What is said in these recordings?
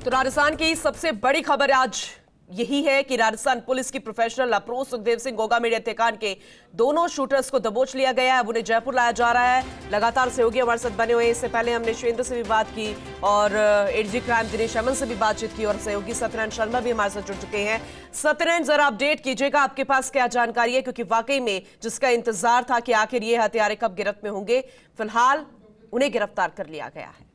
तो राजस्थान की सबसे बड़ी खबर आज यही है कि राजस्थान पुलिस की प्रोफेशनल अप्रोच सुखदेव सिंह गोगामेडी हत्याकांड के दोनों शूटर्स को दबोच लिया गया है। अब उन्हें जयपुर लाया जा रहा है। लगातार सहयोगी हमारे साथ बने हुए हैं। इससे पहले हमने शिवेंद्र से भी बात की और एडीजी क्राइम दिनेश अमन से भी बातचीत की और सहयोगी सत्यनारायण शर्मा भी हमारे साथ जुड़ चुके हैं। सत्यनारायण, जरा अपडेट कीजिएगा, आपके पास क्या जानकारी है, क्योंकि वाकई में जिसका इंतजार था कि आखिर ये हत्यारे कब गिरफ्त में होंगे, फिलहाल उन्हें गिरफ्तार कर लिया गया है।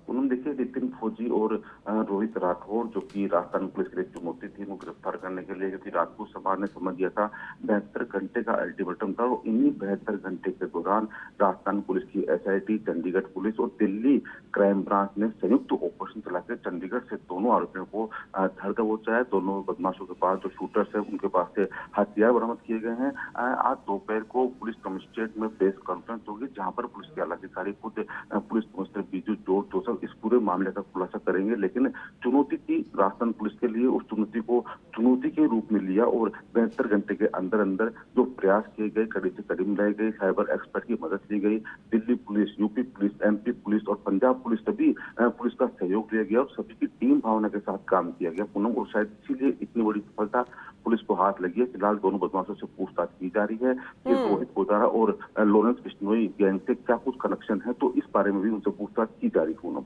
उन्होंने देखिए नितिन फौजी और रोहित राठौर जो कि राजस्थान पुलिस के लिए चुनौती थी वो गिरफ्तार करने के लिए, क्योंकि राजपूत समाज ने समझ लिया था 72 घंटे का अल्टीमेटम था और इन्हीं 72 घंटे के दौरान राजस्थान पुलिस की एसआईटी, चंडीगढ़ पुलिस और दिल्ली क्राइम ब्रांच ने संयुक्त ऑपरेशन चलाकर चंडीगढ़ से दोनों आरोपियों को धर दबोचा है। दोनों बदमाशों के पास जो शूटर्स है उनके पास से हथियार बरामद किए गए हैं। आज दोपहर को पुलिस कमिश्नरेट में प्रेस कॉन्फ्रेंस होगी, जहां पर पुलिस के आलाधिकारी खुद पुलिस कमिश्नर बीजू जोशफ इस पूरे मामले का खुलासा करेंगे। लेकिन चुनौती थी राजस्थान पुलिस के लिए, उस चुनौती को चुनौती के रूप में लिया और 72 घंटे के अंदर अंदर जो प्रयास किए गए, कड़ी से कड़ी मिलाई गई, साइबर एक्सपर्ट की मदद ली गई, Delhi police, UP police, MP police और पंजाब पुलिस, सभी पुलिस का सहयोग लिया गया और सभी की टीम भावना के साथ काम किया गया पूनम, और शायद इसीलिए इतनी बड़ी सफलता पुलिस को हाथ लगी है। फिलहाल दोनों बदमाशों से पूछताछ की जा रही है कि रोहित गोदारा और लॉरेंस बिश्नोई गैंग से क्या कुछ कनेक्शन है, तो इस बारे में भी उनसे पूछताछ की जा रही है पूनम।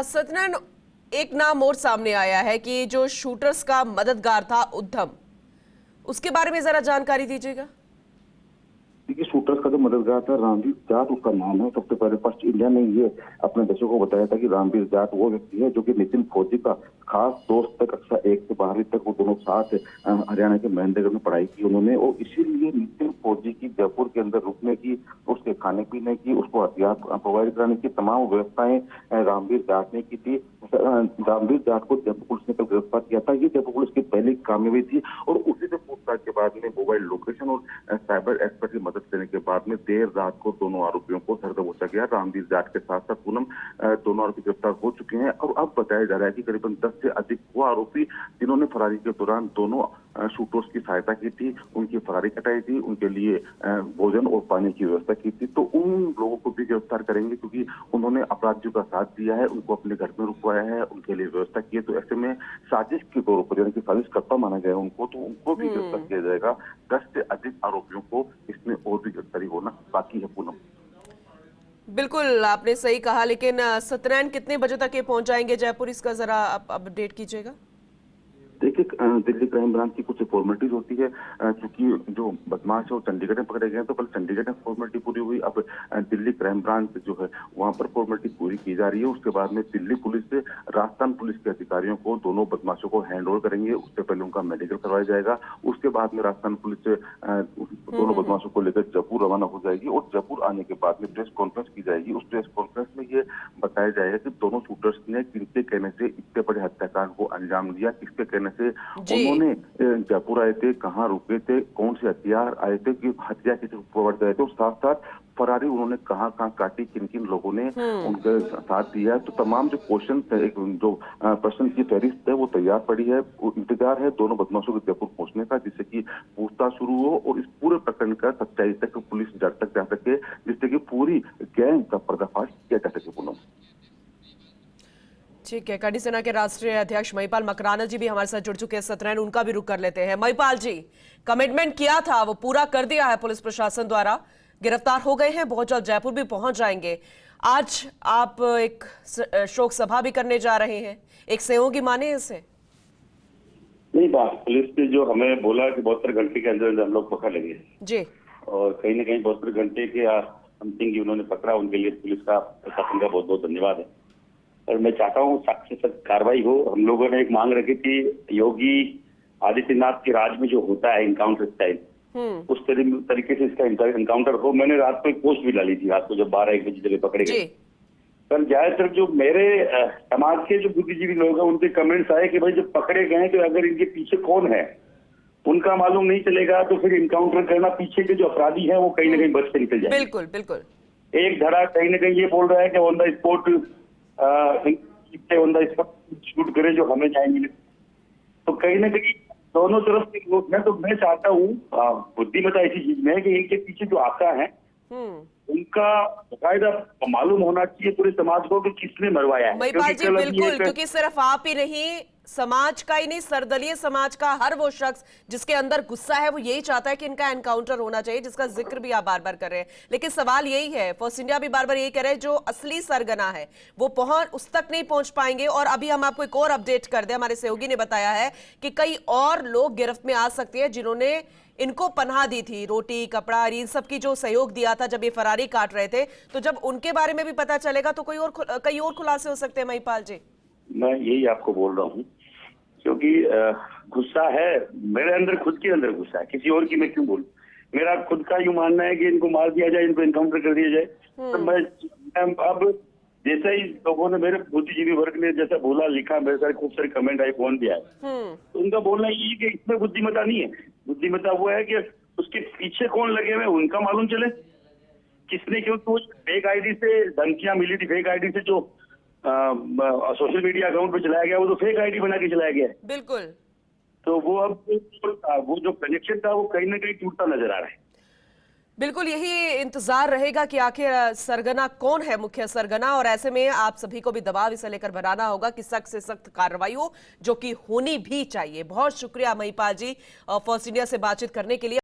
सत्यनारायण, एक नाम और सामने आया है कि जो शूटर्स का मददगार था उद्धम, उसके बारे में जरा जानकारी दीजिएगा। देखिए, शूटर्स का जो मददगार था रामवीर जाट उसका नाम है। सबसे पहले फर्स्ट इंडिया ने ये अपने दर्शकों को बताया था कि रामवीर जाट वो व्यक्ति है जो कि नितिन फौजी का खास दोस्त है। कक्षा 1 से 12वीं तक वो दोनों साथ हरियाणा के महेंद्रगढ़ में पढ़ाई की उन्होंने, और इसीलिए नितिन फौजी की जयपुर के अंदर रुकने की, उसके खाने पीने की, उसको हथियार प्रोवाइड कराने की तमाम व्यवस्थाएं रामवीर जाट ने की थी। रामवीर जाट को जयपुर पुलिस ने कल गिरफ्तार किया था। ये जयपुर पुलिस की पहली कामयाबी थी और उसी से पूछताछ के बाद में मोबाइल लोकेशन और साइबर एक्सपर्ट की मदद लेने के बाद में देर रात को दोनों आरोपियों को धर दबोचा गया। रामवीर जाट के साथ साथ पूनम दोनों आरोपी गिरफ्तार हो चुके हैं और अब बताया जा रहा है कि करीबन 10 से अधिक वो आरोपी जिन्होंने फरारी के दौरान दोनों शूटर्स की सहायता की थी, उनकी फरारी कटाई थी, उनके लिए भोजन और पानी की व्यवस्था की थी, तो उन लोगों को भी गिरफ्तार करेंगे, क्योंकि उन्होंने अपराधियों का साथ दिया है, उनको अपने घर में रुकवाया है, उनके लिए व्यवस्था की है। तो ऐसे में साजिश के तौर पर, यानी कि साजिशकर्ता माना गया उनको, तो उनको भी गिरफ्तार किया जाएगा। 10 से अधिक आरोपियों को इसमें और भी गिरफ्तारी होना बाकी है पूनम। बिल्कुल, आपने सही कहा, लेकिन सत्यनारायण कितने बजे तक ये पहुंच जाएंगे जयपुर, इसका जरा आप अपडेट कीजिएगा। देखिए, दिल्ली क्राइम ब्रांच की कुछ फॉर्मेलिटीज होती है, क्योंकि जो बदमाश है वो चंडीगढ़ में पकड़े गए, तो कल चंडीगढ़ में फॉर्मेलिटी पूरी हुई। अब दिल्ली क्राइम ब्रांच जो है वहां पर फॉर्मेलिटी पूरी की जा रही है। उसके बाद में दिल्ली पुलिस से राजस्थान पुलिस के अधिकारियों को दोनों बदमाशों को हैंड ओवर करेंगे। उससे पहले उनका मेडिकल करवाया जाएगा। उसके बाद में राजस्थान पुलिस से दोनों बदमाशों को लेकर जयपुर रवाना हो जाएगी और जयपुर आने के बाद में प्रेस कॉन्फ्रेंस की जाएगी। उस प्रेस कॉन्फ्रेंस में ये बताया जाएगा कि दोनों शूटर्स ने किसके कहने से इतने बड़े हत्याकांड को अंजाम दिया, किसके कहने से उन्होंने जयपुर आए थे, कहाँ रुके थे, कौन से हथियार आए थे, कि हथियार किसे प्रोवाइड कराए थे, और साथ साथ फरारी उन्होंने कहाँ कहाँ काटी, किन किन लोगों ने उनके साथ दिया। तो तमाम जो क्वेश्चन थे, जो प्रश्न की फहरिस्त है वो तैयार पड़ी है। इंतजार है दोनों बदमाशों के जयपुर पहुंचने का, जिससे कि पूछताछ शुरू हो और इस पूरे प्रकरण का सच्चाई तक पुलिस जड़ तक जा सके, जिससे कि पूरी गैंग का पर्दाफाश किया जा सके पूनम। ठीक है, कड़ी सेना के राष्ट्रीय अध्यक्ष महिपाल मकराना जी भी हमारे साथ जुड़ चुके हैं। सत्यनारायण, उनका भी रुख कर लेते हैं। महिपाल जी, कमिटमेंट किया था वो पूरा कर दिया है पुलिस प्रशासन द्वारा, गिरफ्तार हो गए हैं, बहुत जल्द जयपुर भी पहुंच जाएंगे। आज आप एक शोक सभा भी करने जा रहे हैं, एक सहयोगी माने इसे? नहीं, बात पुलिस ने जो हमें बोला कि 72 घंटे के अंदर हम लोग पकड़ लेंगे जी, और कहीं ना कहीं 72 घंटे के समथिंग की उन्होंने पकड़ा, उनके लिए पुलिस का प्रशासन का बहुत बहुत धन्यवाद है। और मैं चाहता हूँ सख्त से सख्त कार्रवाई हो। हम लोगों ने एक मांग रखी थी, योगी आदित्यनाथ के राज में जो होता है इनकाउंटर स्टाइल, उस तरीके से इसका इनकाउंटर हो। मैंने रात को एक पोस्ट भी डाली थी, रात को जब 12-1 बजे जगह पकड़े गए। पर ज्यादातर जो मेरे समाज के जो बुद्धिजीवी लोग हैं उनके कमेंट्स आए कि भाई जब पकड़े गए तो अगर इनके पीछे कौन है उनका मालूम नहीं चलेगा, तो फिर इनकाउंटर करना, पीछे के जो अपराधी हैं वो कहीं ना कहीं बच के निकल जाए। बिल्कुल बिल्कुल। एक धड़ा कहीं ना कहीं ये बोल रहा है कि ऑन द स्पॉट शूट करे जो हमें जाएंगे, तो कहीं ना कहीं दोनों तरफ के लोग हैं। तो मैं चाहता हूँ बुद्धिमत्ता ऐसी चीज में है कि इनके पीछे जो आशा है उनका बाकायदा मालूम होना चाहिए पूरे समाज को कि किसने मरवाया है। महिपाल जी कल अभी बिल्कुल, एक- क्योंकि सिर्फ आप ही नहीं, समाज का ही नहीं, सर्वदलीय समाज का हर वो शख्स जिसके अंदर गुस्सा है वो यही चाहता है कि इनका एनकाउंटर होना चाहिए, जिसका जिक्र भी आप बार बार कर रहे हैं। लेकिन सवाल यही है, फॉर्स इंडिया भी बार बार यही कह रहे हैं, जो असली सरगना है वो उस तक नहीं पहुंच पाएंगे। और अभी हम आपको एक और अपडेट कर दें, हमारे सहयोगी ने बताया है कि कई और लोग गिरफ्त में आ सकते हैं जिन्होंने इनको पनाह दी थी, रोटी कपड़ा इन सब की जो सहयोग दिया था जब ये फरारी काट रहे थे। तो जब उनके बारे में भी पता चलेगा तो कई और खुलासे हो सकते हैं। महिपाल जी, मैं यही आपको बोल रहा हूँ, क्योंकि गुस्सा है मेरे अंदर, खुद के अंदर गुस्सा है, किसी और की मैं क्यों बोलूं। मेरा खुद का यूं मानना है कि इनको मार दिया जाए, इनको एनकाउंटर कर दिया जाए। तो मैं अब जैसे ही लोगों ने, मेरे बुद्धिजीवी वर्ग ने जैसा बोला, लिखा, मेरे सारे खूब सारे कमेंट आए, फोन भी आए, तो उनका बोलना ये है कि इसमें बुद्धिमत्ता नहीं है। बुद्धिमत्ता वो है कि उसके पीछे कौन लगे हुए उनका मालूम चले, किसने, क्योंकि फेक आईडी से धमकियां मिली थी, फेक आईडी से जो सोशल मीडिया अकाउंट पे चलाया गया वो तो फेक आईडी बना के चलाया गया है। बिल्कुल। तो वो अब वो जो कनेक्शन था वो कहीं ना कहीं टूटता नजर आ रहा है। बिल्कुल, यही इंतजार रहेगा कि आखिर सरगना कौन है, मुख्य सरगना। और ऐसे में आप सभी को भी दबाव इसे लेकर बनाना होगा कि सख्त से सख्त कार्रवाई हो, जो कि होनी भी चाहिए। बहुत शुक्रिया महिपाल जी फॉर्स इंडिया से बातचीत करने के लिए।